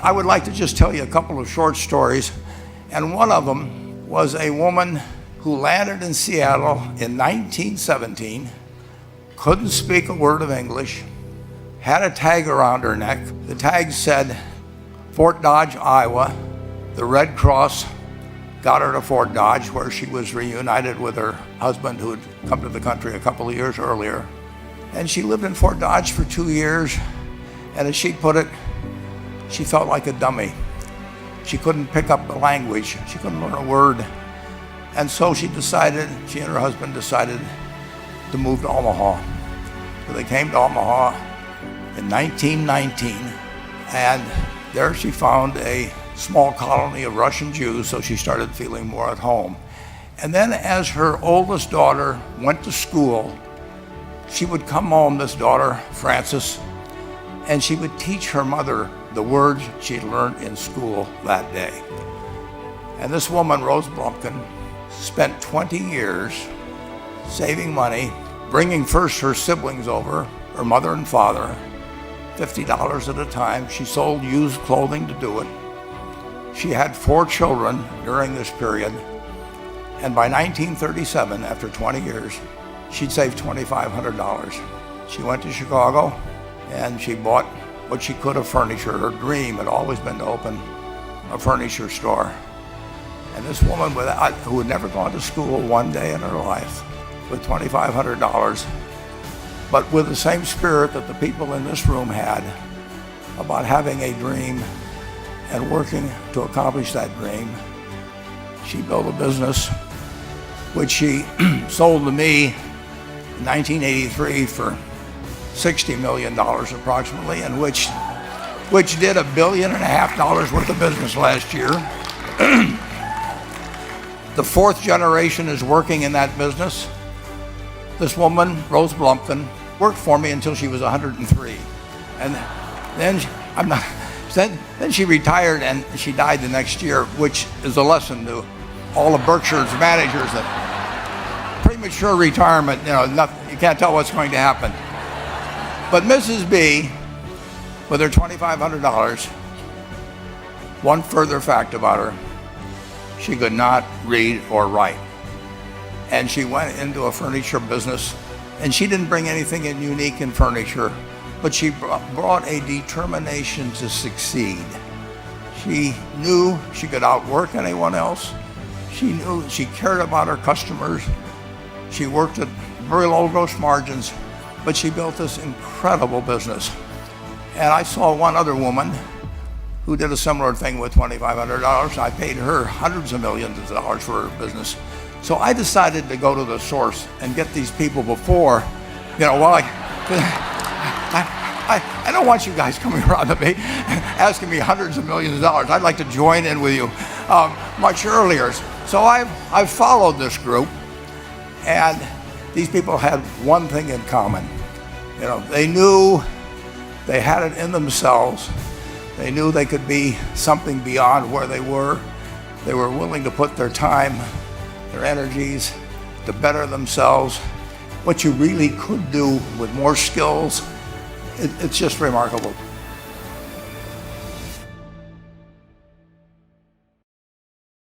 I would like to just tell you a couple of short stories, and one of them was a woman who landed in Seattle in 1917, couldn't speak a word of English, had a tag around her neck. The tag said, Fort Dodge, Iowa. The Red Cross got her to Fort Dodge, where she was reunited with her husband who had come to the country a couple of years earlier. And she lived in Fort Dodge for 2 years, and as she put it, she felt like a dummy. She couldn't pick up the language. She couldn't learn a word. And so she and her husband decided to move to Omaha. So they came to Omaha in 1919, and there she found a small colony of Russian Jews, so she started feeling more at home. And then as her oldest daughter went to school, she would come home, this daughter, Frances, and she would teach her mother the words she'd learned in school that day. And this woman, Rose Blumkin, spent 20 years saving money, bringing first her siblings over, her mother and father, $50 at a time. She sold used clothing to do it. She had 4 children during this period, and by 1937, after 20 years, she'd saved $2,500. She went to Chicago, and she bought what she could of furniture. Her dream had always been to open a furniture store. And this woman who had never gone to school one day in her life, with $2,500, but with the same spirit that the people in this room had about having a dream and working to accomplish that dream, she built a business which she sold to me in 1983 for $60 million approximately, and which did $1.5 billion worth of business last year. The 4th generation is working in that business. This woman, Rose Blumkin, worked for me until she was 103. And then she retired, and she died the next year, which is a lesson to all of Berkshire's managers that premature retirement, you can't tell what's going to happen. But Mrs. B, with her $2,500, one further fact about her, she could not read or write. And she went into a furniture business, and she didn't bring anything unique in furniture, but she brought a determination to succeed. She knew she could outwork anyone else. She knew she cared about her customers. She worked at very low gross margins, but she built this incredible business. And I saw one other woman who did a similar thing with $2,500. I paid her hundreds of millions of dollars for her business. So I decided to go to the source and get these people before, I don't want you guys coming around to me asking me hundreds of millions of dollars. I'd like to join in with you much earlier. So I've followed this group, and these people had one thing in common. They knew they had it in themselves. They knew they could be something beyond where they were. They were willing to put their time, their energies to better themselves. What you really could do with more skills, it's just remarkable.